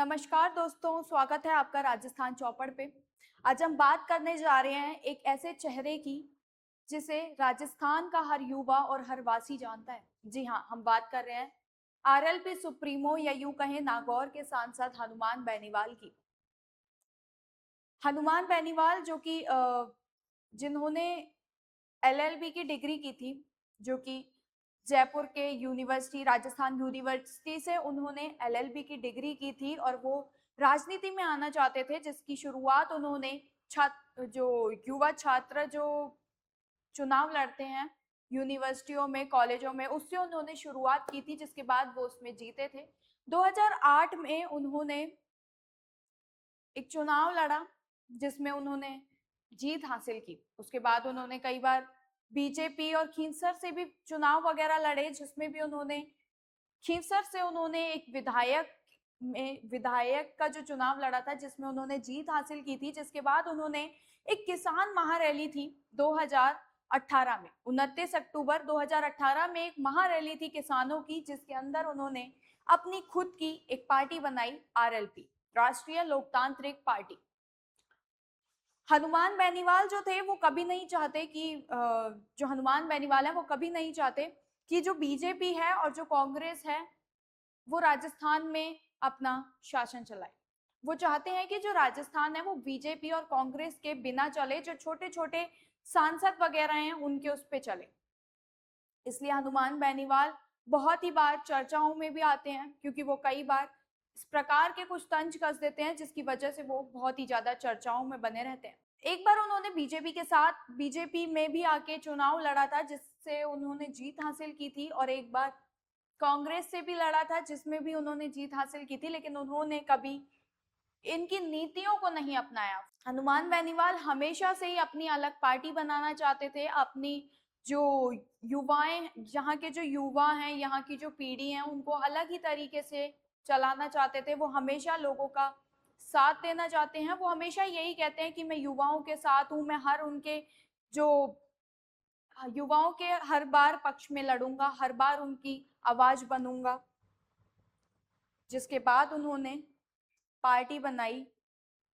नमस्कार दोस्तों, स्वागत है आपका राजस्थान चौपड़ पे। आज हम बात करने जा रहे हैं एक ऐसे चेहरे की जिसे राजस्थान का हर युवा और हर वासी जानता है। जी हाँ, हम बात कर रहे हैं आरएलपी सुप्रीमो या यूं कहें नागौर के सांसद हनुमान बेनीवाल की। हनुमान बेनीवाल जो कि जिन्होंने एलएलबी की डिग्री की थी, जो कि जयपुर के यूनिवर्सिटी राजस्थान यूनिवर्सिटी से उन्होंने एलएलबी की डिग्री की थी और वो राजनीति में आना चाहते थे, जिसकी शुरुआत उन्होंने छात्र जो युवा छात्र जो चुनाव लड़ते हैं यूनिवर्सिटियों में, कॉलेजों में, उससे उन्होंने शुरुआत की थी, जिसके बाद वो उसमें जीते थे। 2008 में उन्होंने एक चुनाव लड़ा जिसमें उन्होंने जीत हासिल की। उसके बाद उन्होंने कई बार बीजेपी और खींवसर से भी चुनाव वगैरह लड़े, जिसमें भी उन्होंने खींवसर से उन्होंने एक विधायक का जो चुनाव लड़ा था, जिसमें उन्होंने जीत हासिल की थी। जिसके बाद उन्होंने एक किसान महारैली थी 2018 में, 29 अक्टूबर 2018 में एक महारैली थी किसानों की, जिसके अंदर उन्होंने अपनी खुद की एक पार्टी बनाई, आरएलपी, राष्ट्रीय लोकतांत्रिक पार्टी। हनुमान बेनीवाल जो थे वो कभी नहीं चाहते कि जो हनुमान बेनीवाल है वो कभी नहीं चाहते कि जो बीजेपी है और जो कांग्रेस है वो राजस्थान में अपना शासन चलाए। वो चाहते हैं कि जो राजस्थान है वो बीजेपी और कांग्रेस के बिना चले, जो छोटे छोटे सांसद वगैरह हैं उनके उस पे चले। इसलिए हनुमान बेनीवाल बहुत ही बार चर्चाओं में भी आते हैं, क्योंकि वो कई बार इस प्रकार के कुछ तंज कस देते हैं जिसकी वजह से वो बहुत ही ज्यादा चर्चाओं में बने रहते हैं। एक बार उन्होंने बीजेपी में भी आके चुनाव लड़ा था, जिससे उन्होंने जीत हासिल की थी, और एक बार कांग्रेस से भी लड़ा था जिसमें भी उन्होंने जीत हासिल की थी, लेकिन उन्होंने कभी इनकी नीतियों को नहीं अपनाया। हनुमान बेनीवाल हमेशा से ही अपनी अलग पार्टी बनाना चाहते थे। अपनी जो युवाएं, यहाँ के जो युवा हैं, यहाँ की जो पीढ़ी है, उनको अलग ही तरीके से चलाना चाहते थे। वो हमेशा लोगों का साथ देना चाहते हैं। वो हमेशा यही कहते हैं कि मैं युवाओं के साथ हूँ, मैं हर उनके जो युवाओं के हर बार पक्ष में लड़ूंगा, हर बार उनकी आवाज बनूंगा। जिसके बाद उन्होंने पार्टी बनाई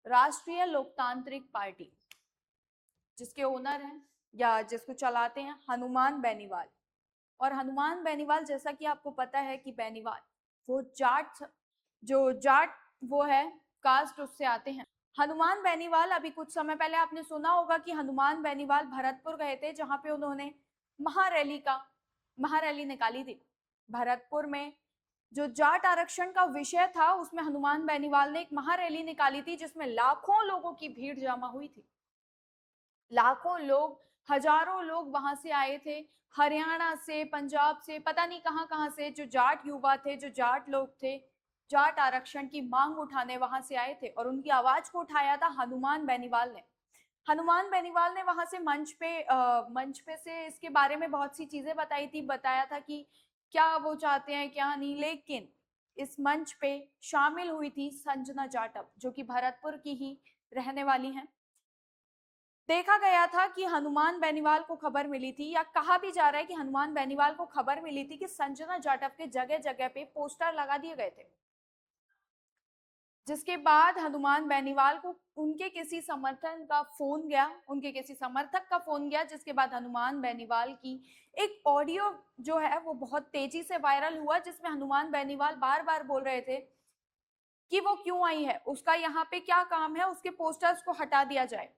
राष्ट्रीय लोकतांत्रिक पार्टी, जिसके ओनर हैं या जिसको चलाते हैं हनुमान बेनीवाल। और हनुमान बेनीवाल, जैसा कि आपको पता है कि बेनीवाल वो जाट वो है कास्ट, उससे आते हैं। हनुमान बेनीवाल, अभी कुछ समय पहले आपने सुना होगा कि हनुमान बेनीवाल भरतपुर गए थे, जहां पे उन्होंने महारैली निकाली थी। भरतपुर में जो जाट आरक्षण का विषय था, उसमें हनुमान बेनीवाल ने एक महारैली निकाली थी, जिसमें लाखों लोगों की भीड़ जमा हुई थी। लाखों लोग, हजारों लोग वहां से आए थे, हरियाणा से, पंजाब से, पता नहीं कहां कहां से, जो जाट युवा थे, जो जाट लोग थे, जाट आरक्षण की मांग उठाने वहां से आए थे। और उनकी आवाज को उठाया था हनुमान बेनीवाल ने। हनुमान बेनीवाल ने वहां से मंच पे से इसके बारे में बहुत सी चीजें बताई थी, बताया था कि क्या वो चाहते हैं क्या नहीं। लेकिन इस मंच पे शामिल हुई थी संजना जाटव, जो कि भरतपुर की ही रहने वाली हैं। देखा गया था कि हनुमान बेनीवाल को खबर मिली थी, या कहा भी जा रहा है कि हनुमान बेनीवाल को खबर मिली थी कि संजना जाटव के जगह जगह पे पोस्टर लगा दिए गए थे। जिसके बाद हनुमान बेनीवाल को उनके किसी समर्थक का फोन गया, जिसके बाद हनुमान बेनीवाल की एक ऑडियो जो है वो बहुत तेजी से वायरल हुआ, जिसमें हनुमान बेनीवाल बार बार बोल रहे थे कि वो क्यों आई है, उसका यहाँ पे क्या काम है, उसके पोस्टर्स को हटा दिया जाए।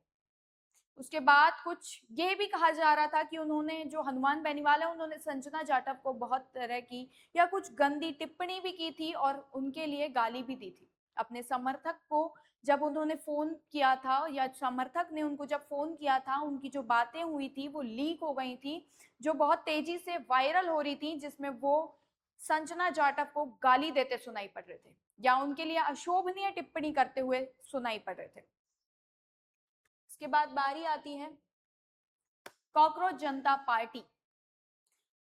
उसके बाद कुछ ये भी कहा जा रहा था कि उन्होंने, जो हनुमान बेनीवाल है, उन्होंने संजना जाटव को बहुत तरह की या कुछ गंदी टिप्पणी भी की थी और उनके लिए गाली भी दी थी। अपने समर्थक को जब उन्होंने फोन किया था, या समर्थक ने उनको जब फोन किया था, उनकी जो बातें हुई थी वो लीक हो गई थी, जो बहुत तेजी से वायरल हो रही थी, जिसमें वो संजना जाटव को गाली देते सुनाई पड़ रहे थे या उनके लिए अशोभनीय टिप्पणी करते हुए सुनाई पड़ रहे थे। इसके बाद बारी आती है कॉकरोच जनता पार्टी।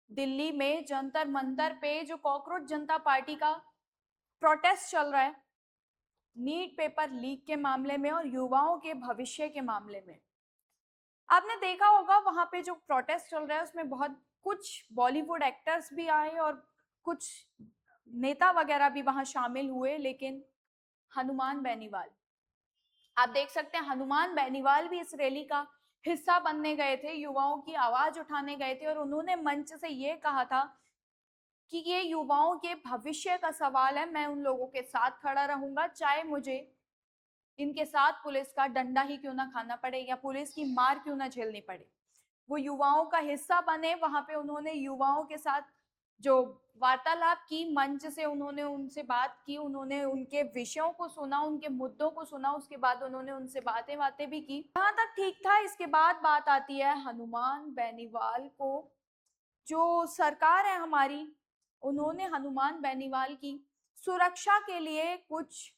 दिल्ली में जंतर मंतर पे जो कॉकरोच जनता पार्टी का प्रोटेस्ट चल रहा है, नीट पेपर लीक के मामले में और युवाओं के भविष्य के मामले में, आपने देखा होगा वहां पे जो प्रोटेस्ट चल रहा है उसमें बहुत कुछ बॉलीवुड एक्टर्स भी आए और कुछ नेता वगैरह भी वहां शामिल हुए। लेकिन हनुमान बेनीवाल। आप देख सकते हैं हनुमान बेनीवाल भी इस रैली का हिस्सा बनने गए थे, युवाओं की आवाज उठाने गए थे और उन्होंने मंच से ये कहा था कि ये युवाओं के भविष्य का सवाल है, मैं उन लोगों के साथ खड़ा रहूंगा, चाहे मुझे इनके साथ पुलिस का डंडा ही क्यों ना खाना पड़े या पुलिस की मार क्यों ना झेलनी पड़े। वो युवाओं का हिस्सा बने, वहां पे उन्होंने युवाओं के साथ जो वार्तालाप की, मंच से उन्होंने उनसे बात की, उन्होंने उनके विषयों को सुना, उनके मुद्दों को सुना, उसके बाद उन्होंने उनसे बातें भी की। यहाँ तक ठीक था। इसके बाद बात आती है हनुमान बेनीवाल को, जो सरकार है हमारी, उन्होंने हनुमान बेनीवाल की सुरक्षा के लिए कुछ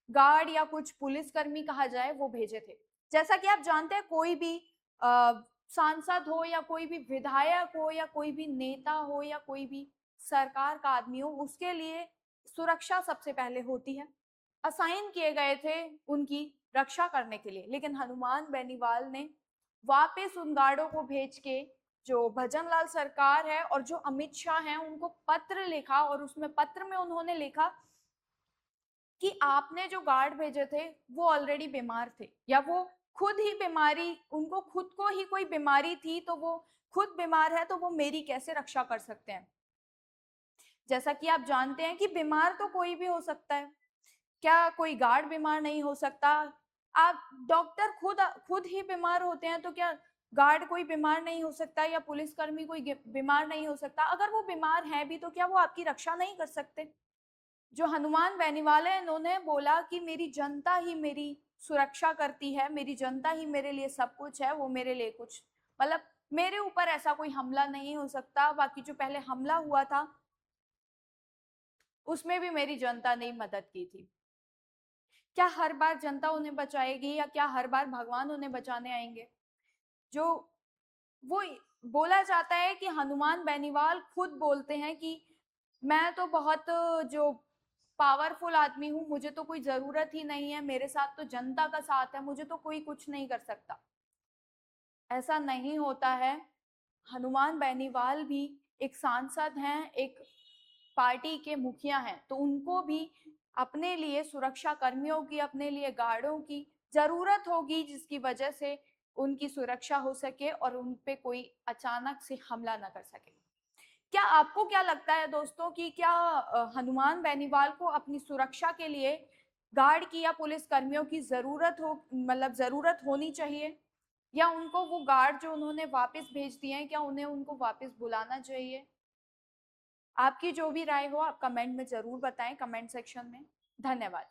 गार्ड या कुछ पुलिसकर्मी कहा जाए वो भेजे थे। जैसा कि आप जानते हैं, कोई भी सांसद हो या कोई भी विधायक हो या कोई भी नेता हो या कोई भी सरकार का आदमी हो, उसके लिए सुरक्षा सबसे पहले होती है। असाइन किए गए थे उनकी रक्षा करने के लिए, लेकिन हनुमान बेनीवाल ने वापस उन गार्डों को भेज के जो भजनलाल सरकार है और जो अमित शाह हैं उनको पत्र लिखा, और उसमें पत्र में उन्होंने लिखा कि आपने जो गार्ड भेजे थे वो ऑलरेडी बीमार थे, या वो खुद ही बीमारी, उनको खुद को ही कोई बीमारी थी, तो वो खुद बीमार है, तो वो मेरी कैसे रक्षा कर सकते हैं। जैसा कि आप जानते हैं कि बीमार तो कोई भी हो सकता है, क्या कोई गार्ड बीमार नहीं हो सकता? आप डॉक्टर खुद ही बीमार होते हैं, तो क्या गार्ड कोई बीमार नहीं हो सकता या पुलिसकर्मी कोई बीमार नहीं हो सकता? अगर वो बीमार है भी तो क्या वो आपकी रक्षा नहीं कर सकते? जो हनुमान बेनीवाल है, इन्होंने बोला कि मेरी जनता ही मेरी सुरक्षा करती है, मेरी जनता ही मेरे लिए सब कुछ है, वो मेरे लिए कुछ, मतलब मेरे ऊपर ऐसा कोई हमला नहीं हो सकता। बाकी जो पहले हमला हुआ था उसमें भी मेरी जनता ने मदद की थी। क्या हर बार जनता उन्हें बचाएगी या क्या हर बार भगवान उन्हें बचाने आएंगे? जो वो बोला जाता है कि हनुमान बेनीवाल खुद बोलते हैं कि मैं तो बहुत जो पावरफुल आदमी हूँ, मुझे तो कोई जरूरत ही नहीं है, मेरे साथ तो जनता का साथ है, मुझे तो कोई कुछ नहीं कर सकता। ऐसा नहीं होता है। हनुमान बेनीवाल भी एक सांसद हैं, एक पार्टी के मुखिया हैं, तो उनको भी अपने लिए सुरक्षा कर्मियों की, अपने लिए गार्डों की जरूरत होगी, जिसकी वजह से उनकी सुरक्षा हो सके और उन पे कोई अचानक से हमला ना कर सके। क्या आपको क्या लगता है दोस्तों कि क्या हनुमान बेनीवाल को अपनी सुरक्षा के लिए गार्ड की या पुलिस कर्मियों की जरूरत होनी चाहिए, या उनको वो गार्ड जो उन्होंने वापस भेज दिए हैं, क्या उन्हें उनको वापस बुलाना चाहिए? आपकी जो भी राय हो आप कमेंट में जरूर बताएं, कमेंट सेक्शन में। धन्यवाद।